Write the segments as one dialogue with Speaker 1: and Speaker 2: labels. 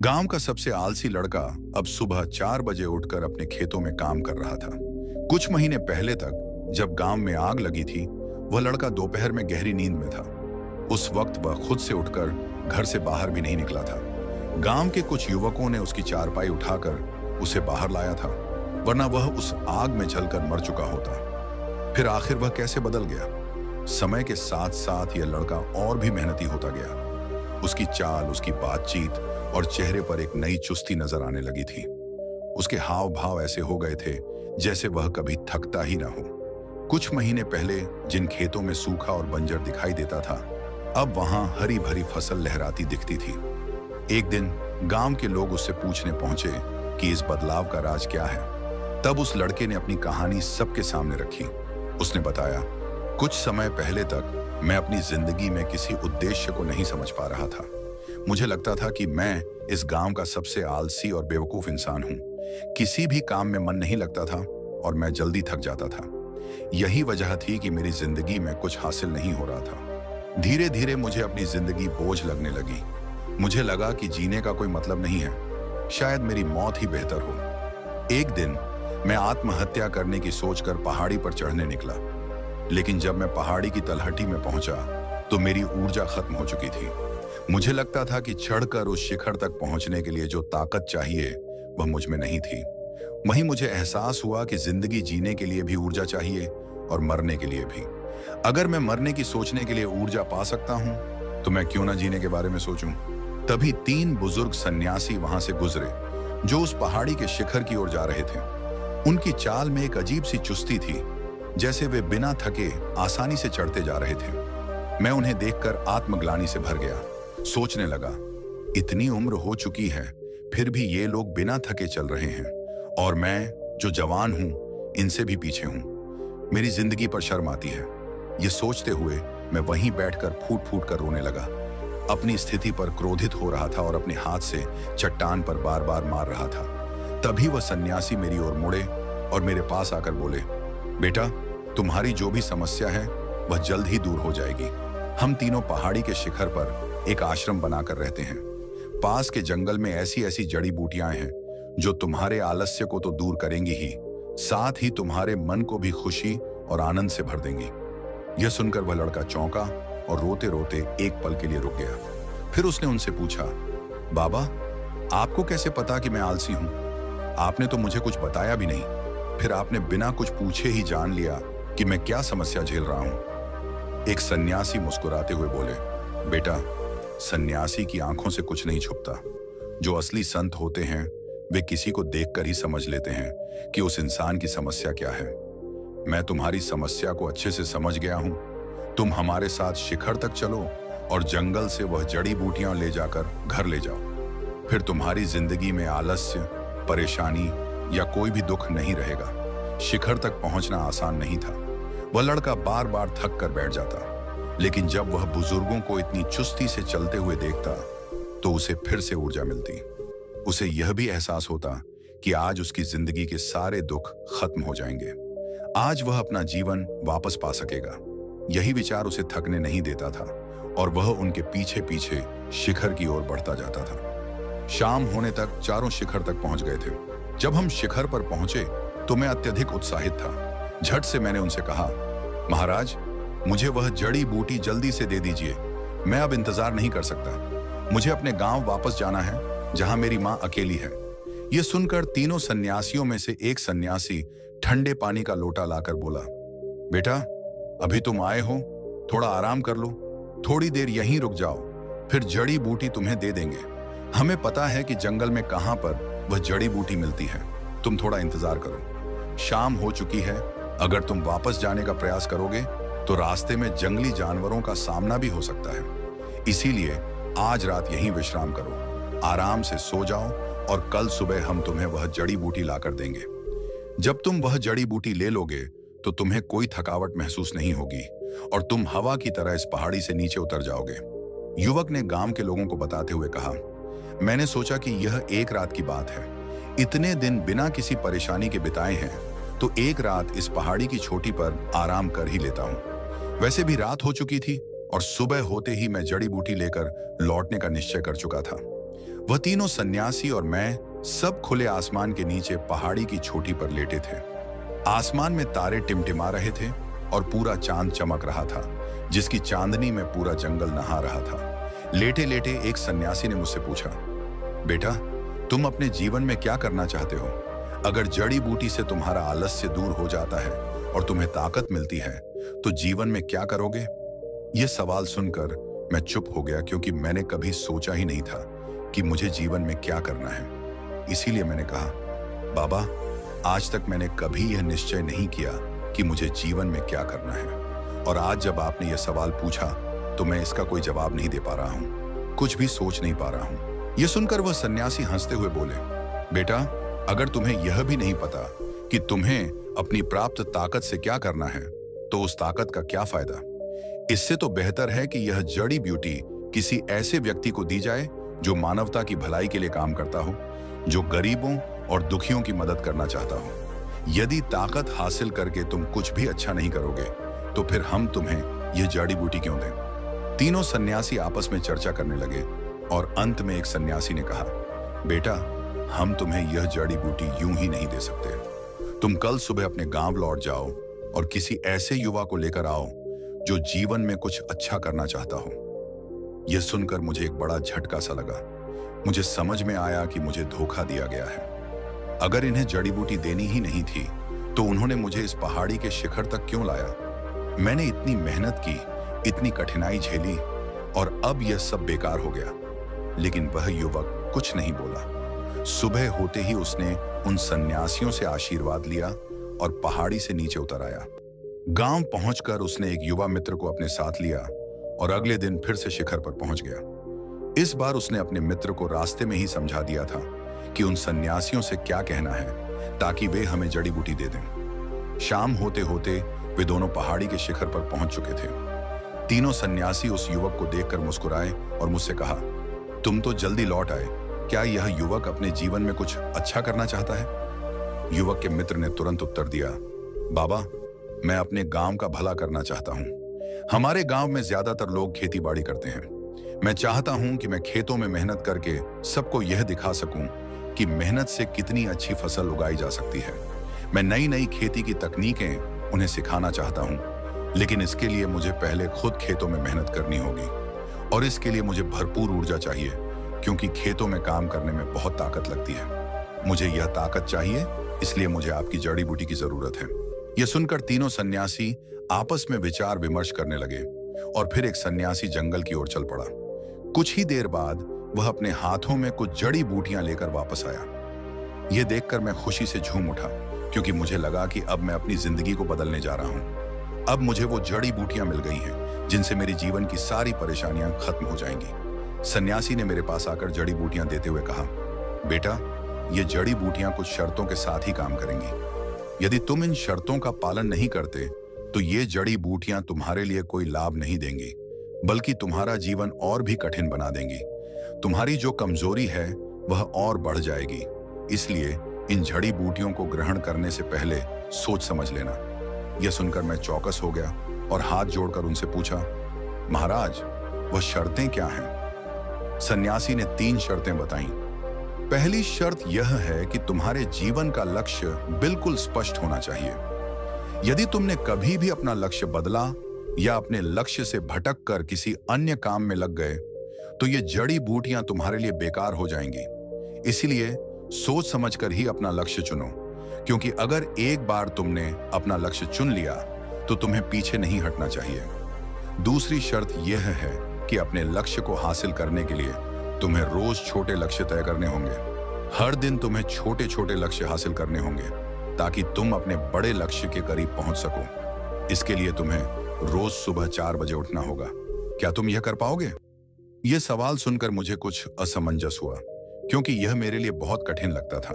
Speaker 1: गांव का सबसे आलसी लड़का अब सुबह 4 बजे उठकर अपने खेतों में काम कर रहा था। कुछ महीने पहले तक जब गांव में आग लगी थी, वह लड़का दोपहर में गहरी नींद में था। उस वक्त वह खुद से उठकर घर से बाहर भी नहीं निकला था। गांव के कुछ युवकों ने उसकी चारपाई उठाकर उसे बाहर लाया था, वरना वह उस आग में जलकर मर चुका होता। फिर आखिर वह कैसे बदल गया? समय के साथ साथ यह लड़का और भी मेहनती होता गया। उसकी चाल, उसकी बातचीत और चेहरे पर एक नई चुस्ती नजर आने लगी थी। उसके हाव भाव ऐसे हो गए थे जैसे वह कभी थकता ही ना हो। कुछ महीने पहले जिन खेतों में सूखा और बंजर दिखाई देता था, अब वहां हरी भरी फसल लहराती दिखती थी। एक दिन गांव के लोग उससे पूछने पहुंचे कि इस बदलाव का राज क्या है। तब उस लड़के ने अपनी कहानी सबके सामने रखी। उसने बताया, कुछ समय पहले तक मैं अपनी जिंदगी में किसी उद्देश्य को नहीं समझ पा रहा था। मुझे लगता था कि मैं इस गांव का सबसे आलसी और बेवकूफ इंसान हूं। किसी भी काम में मन नहीं लगता था और मैं जल्दी थक जाता था। यही वजह थी कि मेरी जिंदगी में कुछ हासिल नहीं हो रहा था। धीरे धीरे मुझे अपनी जिंदगी बोझ लगने लगी। मुझे लगा कि जीने का कोई मतलब नहीं है, शायद मेरी मौत ही बेहतर हो। एक दिन मैं आत्महत्या करने की सोचकर पहाड़ी पर चढ़ने निकला, लेकिन जब मैं पहाड़ी की तलहटी में पहुंचा तो मेरी ऊर्जा खत्म हो चुकी थी। मुझे लगता था कि चढ़कर उस शिखर तक पहुंचने के लिए जो ताकत चाहिए वह मुझ में नहीं थी। वहीं मुझे एहसास हुआ कि जिंदगी जीने के लिए भी ऊर्जा चाहिए और मरने के लिए भी। अगर मैं मरने की सोचने के लिए ऊर्जा पा सकता हूं, तो मैं क्यों ना जीने के बारे में सोचूं। तभी 3 बुजुर्ग सन्यासी वहां से गुजरे, जो उस पहाड़ी के शिखर की ओर जा रहे थे। उनकी चाल में एक अजीब सी चुस्ती थी, जैसे वे बिना थके आसानी से चढ़ते जा रहे थे। मैं उन्हें देखकर आत्मग्लानि से भर गया। सोचने लगा, इतनी उम्र हो चुकी है, फिर भी ये लोग बिना थके चल रहे हैं, और मैं जो जवान हूं इनसे भी पीछे हूं। मेरी जिंदगी पर शर्म आती है। ये सोचते हुए मैं वहीं बैठकर फूट फूट कर रोने लगा। अपनी स्थिति पर क्रोधित हो रहा था और अपने हाथ से चट्टान पर बार बार मार रहा था। तभी वह सन्यासी मेरी ओर मुड़े और मेरे पास आकर बोले, बेटा, तुम्हारी जो भी समस्या है वह जल्द ही दूर हो जाएगी। हम तीनों पहाड़ी के शिखर पर एक आश्रम बनाकर रहते हैं। पास के जंगल में ऐसी ऐसी जड़ी बूटियां हैं जो तुम्हारे आलस्य को तो दूर करेंगी ही, साथ ही तुम्हारे मन को भी खुशी और आनंद से भर देंगी। यह सुनकर वह लड़का चौंका और रोते रोते एक पल के लिए रुक गया। फिर उसने उनसे पूछा, बाबा, आपको कैसे पता कि मैं आलसी हूं? आपने तो मुझे कुछ बताया भी नहीं। फिर आपने बिना कुछ पूछे ही जान लिया कि मैं क्या समस्या झेल रहा हूं। एक सन्यासी मुस्कुराते हुए बोले, बेटा, सन्यासी की आंखों से कुछ नहीं छुपता। जो असली संत होते हैं वे किसी को देखकर ही समझ लेते हैं कि उस इंसान की समस्या क्या है। मैं तुम्हारी समस्या को अच्छे से समझ गया हूं। तुम हमारे साथ शिखर तक चलो और जंगल से वह जड़ी बूटियां ले जाकर घर ले जाओ। फिर तुम्हारी जिंदगी में आलस्य, परेशानी या कोई भी दुख नहीं रहेगा। शिखर तक पहुंचना आसान नहीं था। वह लड़का बार बार थक कर बैठ जाता, लेकिन जब वह बुजुर्गों को इतनी चुस्ती से चलते हुए देखता तो उसे फिर से ऊर्जा मिलती। उसे यह भी एहसास होता कि आज उसकी जिंदगी के सारे दुख खत्म हो जाएंगे। आज वह अपना जीवन वापस पा सकेगा। यही विचार उसे थकने नहीं देता था और वह उनके पीछे पीछे शिखर की ओर बढ़ता जाता था। शाम होने तक चारों शिखर तक पहुंच गए थे। जब हम शिखर पर पहुंचे तो मैं अत्यधिक उत्साहित था। झट से मैंने उनसे कहा, महाराज, मुझे वह जड़ी बूटी जल्दी से दे दीजिए। मैं अब इंतजार नहीं कर सकता। मुझे अपने गांव वापस जाना है, जहां मेरी मां अकेली है। यह सुनकर तीनों सन्यासियों में से एक सन्यासी ठंडे पानी का लोटा लाकर बोला, बेटा, अभी तुम आए हो, थोड़ा आराम कर लो। थोड़ी देर यहीं रुक जाओ, फिर जड़ी बूटी तुम्हें दे देंगे। हमें पता है कि जंगल में कहां पर वह जड़ी बूटी मिलती है। तुम थोड़ा इंतजार करो। शाम हो चुकी है। अगर तुम वापस जाने का प्रयास करोगे तो रास्ते में जंगली जानवरों का सामना भी हो सकता है। इसीलिए आज रात यहीं विश्राम करो, आराम से सो जाओ और कल सुबह हम तुम्हें वह जड़ी बूटी लाकर देंगे। जब तुम वह जड़ी बूटी ले लोगे तो तुम्हें कोई थकावट महसूस नहीं होगी और तुम हवा की तरह इस पहाड़ी से नीचे उतर जाओगे। युवक ने गांव के लोगों को बताते हुए कहा, मैंने सोचा कि यह एक रात की बात है। इतने दिन बिना किसी परेशानी के बिताए हैं, तो एक रात इस पहाड़ी की चोटी पर आराम कर ही लेता हूं। वैसे भी रात हो चुकी थी और सुबह होते ही मैं जड़ी बूटी लेकर लौटने का निश्चय कर चुका था। वह तीनों सन्यासी और मैं सब खुले आसमान के नीचे पहाड़ी की चोटी पर लेटे थे। आसमान में तारे टिमटिमा रहे थे और पूरा चांद चमक रहा था, जिसकी चांदनी में पूरा जंगल नहा रहा था। लेटे लेटे एक सन्यासी ने मुझसे पूछा, बेटा, तुम अपने जीवन में क्या करना चाहते हो? अगर जड़ी बूटी से तुम्हारा आलस्य दूर हो जाता है और तुम्हें ताकत मिलती है, तो जीवन में क्या करोगे? यह सवाल सुनकर मैं चुप हो गया, क्योंकि मैंने कभी सोचा ही नहीं था कि मुझे जीवन में क्या करना है। इसीलिए मैंने कहा, बाबा, आज तक मैंने कभी यह निश्चय नहीं किया कि मुझे जीवन में क्या करना है, और आज जब आपने यह सवाल पूछा तो मैं इसका कोई जवाब नहीं दे पा रहा हूँ, कुछ भी सोच नहीं पा रहा हूँ। यह सुनकर वह सन्यासी हंसते हुए बोले, बेटा, अगर तुम्हें यह भी नहीं पता कि तुम्हें अपनी प्राप्त ताकत से क्या करना है, तो उस ताकत का क्या फायदा? इससे तो बेहतर है कि यह जड़ी बूटी किसी ऐसे व्यक्ति को दी जाए जो मानवता की भलाई के लिए काम करता हो, जो गरीबों और दुखियों की मदद करना चाहता हो। यदि ताकत हासिल करके तुम कुछ भी अच्छा नहीं करोगे, तो फिर हम तुम्हें यह जड़ी बूटी क्यों दें? तीनों सन्यासी आपस में चर्चा करने लगे और अंत में एक सन्यासी ने कहा, बेटा, हम तुम्हें यह जड़ी बूटी यूं ही नहीं दे सकते। तुम कल सुबह अपने गांव लौट जाओ और किसी ऐसे युवा को लेकर आओ जो जीवन में कुछ अच्छा करना चाहता हो। यह सुनकर मुझे एक बड़ा झटका सा लगा। मुझे समझ में आया कि मुझे धोखा दिया गया है। अगर इन्हें जड़ी बूटी देनी ही नहीं थी, तो उन्होंने मुझे इस पहाड़ी के शिखर तक क्यों लाया? मैंने इतनी मेहनत की, इतनी कठिनाई झेली, और अब यह सब बेकार हो गया। लेकिन वह युवक कुछ नहीं बोला। सुबह होते ही उसने उन सन्यासियों से आशीर्वाद लिया और पहाड़ी से नीचे उतर आया। गांव पहुंचकर उसने एक युवा मित्र को अपने साथ लिया और अगले दिन फिर से शिखर पर पहुंच गया। इस बार उसने अपने मित्र को रास्ते में ही समझा दिया था कि उन सन्यासियों से क्या कहना है, ताकि वे हमें जड़ी बूटी दे दें। शाम होते होते वे दोनों पहाड़ी के शिखर पर पहुंच चुके थे। तीनों सन्यासी उस युवक को देखकर मुस्कुराए और मुझसे कहा, तुम तो जल्दी लौट आए। क्या यह युवक अपने जीवन में कुछ अच्छा करना चाहता है? युवक के मित्र ने तुरंत उत्तर दिया, बाबा, मैं अपने गांव का भला करना चाहता हूं। हमारे गांव में ज्यादातर लोग खेती बाड़ी करते हैं। मैं चाहता हूं कि मैं खेतों में मेहनत करके सबको यह दिखा सकूं कि मेहनत से कितनी अच्छी फसल उगाई जा सकती है। मैं नई नई खेती की तकनीकें उन्हें सिखाना चाहता हूं, लेकिन इसके लिए मुझे पहले खुद खेतों में मेहनत करनी होगी, और इसके लिए मुझे भरपूर ऊर्जा चाहिए, क्योंकि खेतों में काम करने में बहुत ताकत लगती है। मुझे यह ताकत चाहिए, इसलिए मुझे आपकी जड़ी बूटी की जरूरत है। यह सुनकर तीनों सन्यासी आपस में विचार विमर्श करने लगे और फिर एक सन्यासी जंगल की ओर चल पड़ा। कुछ ही देर बाद वह अपने हाथों में कुछ जड़ी बूटियां लेकर वापस आया। यह देखकर मैं खुशी से झूम उठा, क्योंकि मुझे लगा कि अब मैं अपनी जिंदगी को बदलने जा रहा हूं। अब मुझे वो जड़ी बूटियां मिल गई हैं जिनसे मेरी जीवन की सारी परेशानियां खत्म हो जाएंगी। सन्यासी ने मेरे पास आकर जड़ी बूटियां देते हुए कहा, बेटा, ये जड़ी बूटियां कुछ शर्तों के साथ ही काम करेंगी। यदि तुम इन शर्तों का पालन नहीं करते, तो ये जड़ी बूटियां तुम्हारे लिए कोई लाभ नहीं देंगी, बल्कि तुम्हारा जीवन और भी कठिन बना देंगी। तुम्हारी जो कमजोरी है वह और बढ़ जाएगी। इसलिए इन जड़ी बूटियों को ग्रहण करने से पहले सोच समझ लेना। यह सुनकर मैं चौकस हो गया और हाथ जोड़कर उनसे पूछा, महाराज, वह शर्तें क्या हैं? सन्यासी ने 3 शर्तें बताईं। पहली शर्त यह है कि तुम्हारे जीवन का लक्ष्य बिल्कुल स्पष्ट होना चाहिए। यदि तुमने कभी भी अपना लक्ष्य बदला या अपने लक्ष्य से भटक कर किसी अन्य काम में लग गए, तो ये जड़ी बूटियां तुम्हारे लिए बेकार हो जाएंगी। इसलिए सोच समझकर ही अपना लक्ष्य चुनो, क्योंकि अगर एक बार तुमने अपना लक्ष्य चुन लिया तो तुम्हें पीछे नहीं हटना चाहिए। दूसरी शर्त यह है कि अपने लक्ष्य को हासिल करने के लिए तुम्हें रोज छोटे लक्ष्य तय करने होंगे। हर दिन तुम्हें छोटे छोटे लक्ष्य हासिल करने होंगे, ताकि तुम अपने बड़े लक्ष्य के करीब पहुंच सको। इसके लिए तुम्हें रोज सुबह 4 बजे उठना होगा। क्या तुम यह कर पाओगे? यह सवाल सुनकर मुझे कुछ असमंजस हुआ, क्योंकि यह मेरे लिए बहुत कठिन लगता था।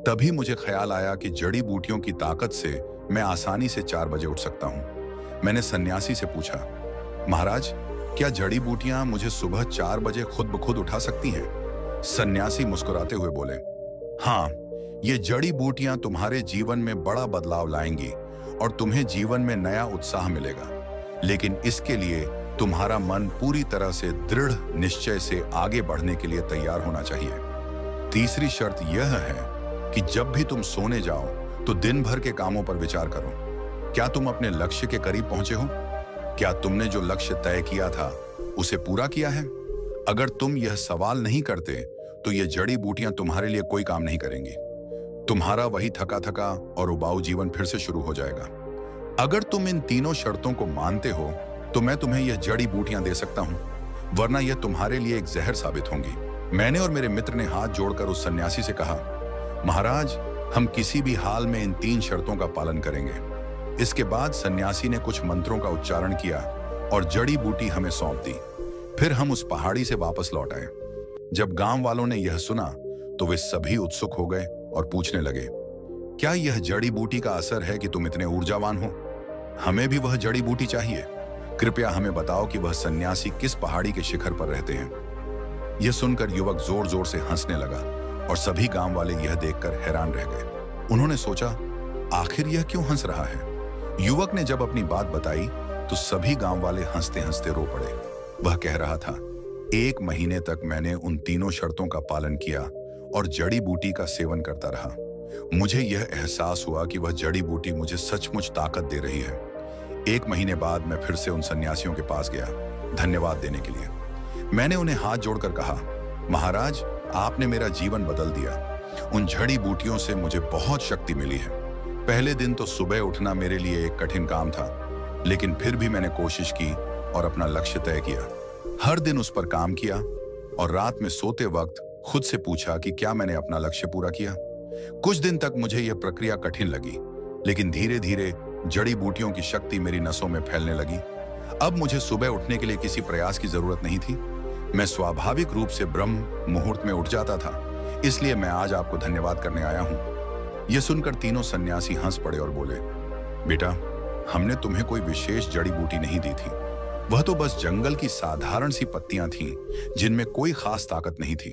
Speaker 1: तभी मुझे ख्याल आया कि जड़ी बूटियों की ताकत से मैं आसानी से 4 बजे उठ सकता हूं। मैंने सन्यासी से पूछा, महाराज, क्या जड़ी बूटियां मुझे सुबह 4 बजे खुद ब खुद उठा सकती हैं? सन्यासी मुस्कुराते हुए बोले, हाँ, ये जड़ी बूटियां तुम्हारे जीवन में बड़ा बदलाव लाएंगी और तुम्हें जीवन में नया उत्साह मिलेगा। लेकिन इसके लिए तुम्हारा मन पूरी तरह से दृढ़ निश्चय से आगे बढ़ने के लिए तैयार होना चाहिए। तीसरी शर्त यह है कि जब भी तुम सोने जाओ तो दिन भर के कामों पर विचार करो। क्या तुम अपने लक्ष्य के करीब पहुंचे हो? क्या तुमने जो लक्ष्य तय किया था उसे पूरा किया है? अगर तुम यह सवाल नहीं करते तो ये जड़ी बूटियां तुम्हारे लिए कोई काम नहीं करेंगी। तुम्हारा वही थका थका और उबाऊ जीवन फिर से शुरू हो जाएगा। अगर तुम इन तीनों शर्तों को मानते हो तो मैं तुम्हें यह जड़ी बूटियां दे सकता हूं, वरना यह तुम्हारे लिए एक जहर साबित होंगी। मैंने और मेरे मित्र ने हाथ जोड़कर उस सन्यासी से कहा, महाराज, हम किसी भी हाल में इन 3 शर्तों का पालन करेंगे। इसके बाद सन्यासी ने कुछ मंत्रों का उच्चारण किया और जड़ी बूटी हमें सौंप दी। फिर हम उस पहाड़ी से वापस लौट आए। जब गांव वालों ने यह सुना तो वे सभी उत्सुक हो गए और पूछने लगे, क्या यह जड़ी बूटी का असर है कि तुम इतने ऊर्जावान हो? हमें भी वह जड़ी बूटी चाहिए। कृपया हमें बताओ कि वह सन्यासी किस पहाड़ी के शिखर पर रहते हैं। यह सुनकर युवक जोर जोर से हंसने लगा और सभी गांव वाले यह देखकर हैरान रह गए। उन्होंने सोचा, आखिर यह क्यों हंस रहा है? युवक ने जब अपनी बात बताई तो सभी गांव वाले हंसते हंसते रो पड़े। वह कह रहा था, 1 महीने तक मैंने उन तीनों शर्तों का पालन किया और जड़ी बूटी का सेवन करता रहा। मुझे यह एहसास हुआ कि वह जड़ी बूटी मुझे सचमुच ताकत दे रही है। 1 महीने बाद मैं फिर से उन सन्यासियों के पास गया धन्यवाद देने के लिए। मैंने उन्हें हाथ जोड़कर कहा, महाराज, आपने मेरा जीवन बदल दिया। उन जड़ी बूटियों से मुझे बहुत शक्ति मिली है। पहले दिन तो सुबह उठना मेरे लिए एक कठिन काम था, लेकिन फिर भी मैंने कोशिश की और अपना लक्ष्य तय किया। हर दिन उस पर काम किया और रात में सोते वक्त खुद से पूछा कि क्या मैंने अपना लक्ष्य पूरा किया। कुछ दिन तक मुझे यह प्रक्रिया कठिन लगी, लेकिन धीरे धीरे जड़ी बूटियों की शक्ति मेरी नसों में फैलने लगी। अब मुझे सुबह उठने के लिए किसी प्रयास की जरूरत नहीं थी। मैं स्वाभाविक रूप से ब्रह्म मुहूर्त में उठ जाता था। इसलिए मैं आज आपको धन्यवाद करने आया हूं। यह सुनकर तीनों सन्यासी हंस पड़े और बोले, बेटा, हमने तुम्हें कोई विशेष जड़ी बूटी नहीं दी थी। वह तो बस जंगल की साधारण सी पत्तियां थीं, जिनमें कोई खास ताकत नहीं थी।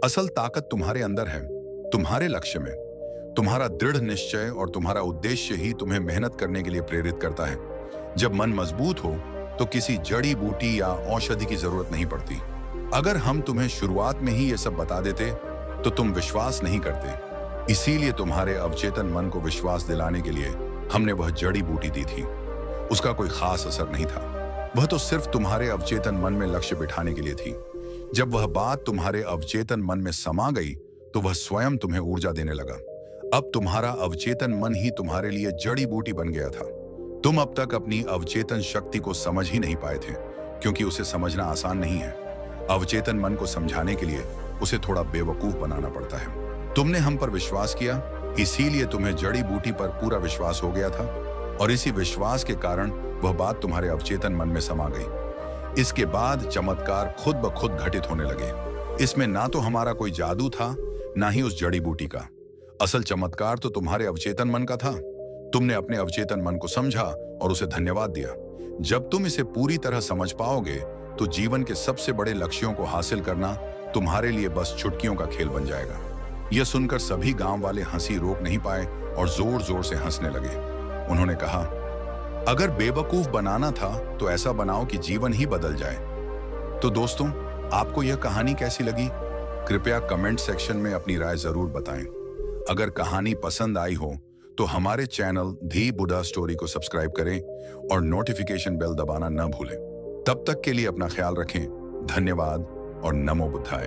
Speaker 1: असल ताकत तुम्हारे अंदर है, तुम्हारे लक्ष्य में। तुम्हारा दृढ़ निश्चय और तुम्हारा उद्देश्य ही तुम्हें मेहनत करने के लिए प्रेरित करता है। जब मन मजबूत हो तो किसी जड़ी बूटी या औषधि की जरूरत नहीं पड़ती। अगर हम तुम्हें शुरुआत में ही ये सब बता देते तो तुम विश्वास नहीं करते। इसीलिए तुम्हारे अवचेतन मन को विश्वास दिलाने के लिए हमने वह जड़ी बूटी दी थी। उसका कोई खास असर नहीं था। वह तो सिर्फ तुम्हारे अवचेतन मन में लक्ष्य बिठाने के लिए थी। जब वह बात तुम्हारे अवचेतन मन में समा गई तो वह स्वयं तुम्हें ऊर्जा देने लगा। अब तुम्हारा अवचेतन मन ही तुम्हारे लिए जड़ी बूटी बन गया था। तुम अब तक अपनी अवचेतन शक्ति को समझ ही नहीं पाए थे, क्योंकि उसे समझना आसान नहीं है। अवचेतन मन को समझाने के लिए उसे थोड़ा बेवकूफ बनाना पड़ता है। तुमने हम पर विश्वास किया, इसीलिए तुम्हें जड़ी बूटी पर पूरा विश्वास हो गया था और इसी विश्वास के कारण वह बात तुम्हारे अवचेतन मन में समा गई। इसके बाद चमत्कार खुद ब खुद घटित होने लगे। इसमें ना तो हमारा कोई जादू था, ना ही उस जड़ी बूटी का। असल चमत्कार तो तुम्हारे अवचेतन मन का था। तुमने अपने अवचेतन मन को समझा और उसे धन्यवाद दिया। जब तुम इसे पूरी तरह समझ पाओगे तो जीवन के सबसे बड़े लक्ष्यों को हासिल करना तुम्हारे लिए बस चुटकियों का खेल बन जाएगा। यह सुनकर सभी गांव वाले हंसी रोक नहीं पाए और जोर जोर से हंसने लगे। उन्होंने कहा, अगर बेवकूफ बनाना था तो ऐसा बनाओ कि जीवन ही बदल जाए। तो दोस्तों, आपको यह कहानी कैसी लगी? कृपया कमेंट सेक्शन में अपनी राय जरूर बताएं। अगर कहानी पसंद आई हो तो हमारे चैनल दी बुद्धा स्टोरी को सब्सक्राइब करें और नोटिफिकेशन बेल दबाना न भूलें। तब तक के लिए अपना ख्याल रखें। धन्यवाद और नमो बुद्धाय।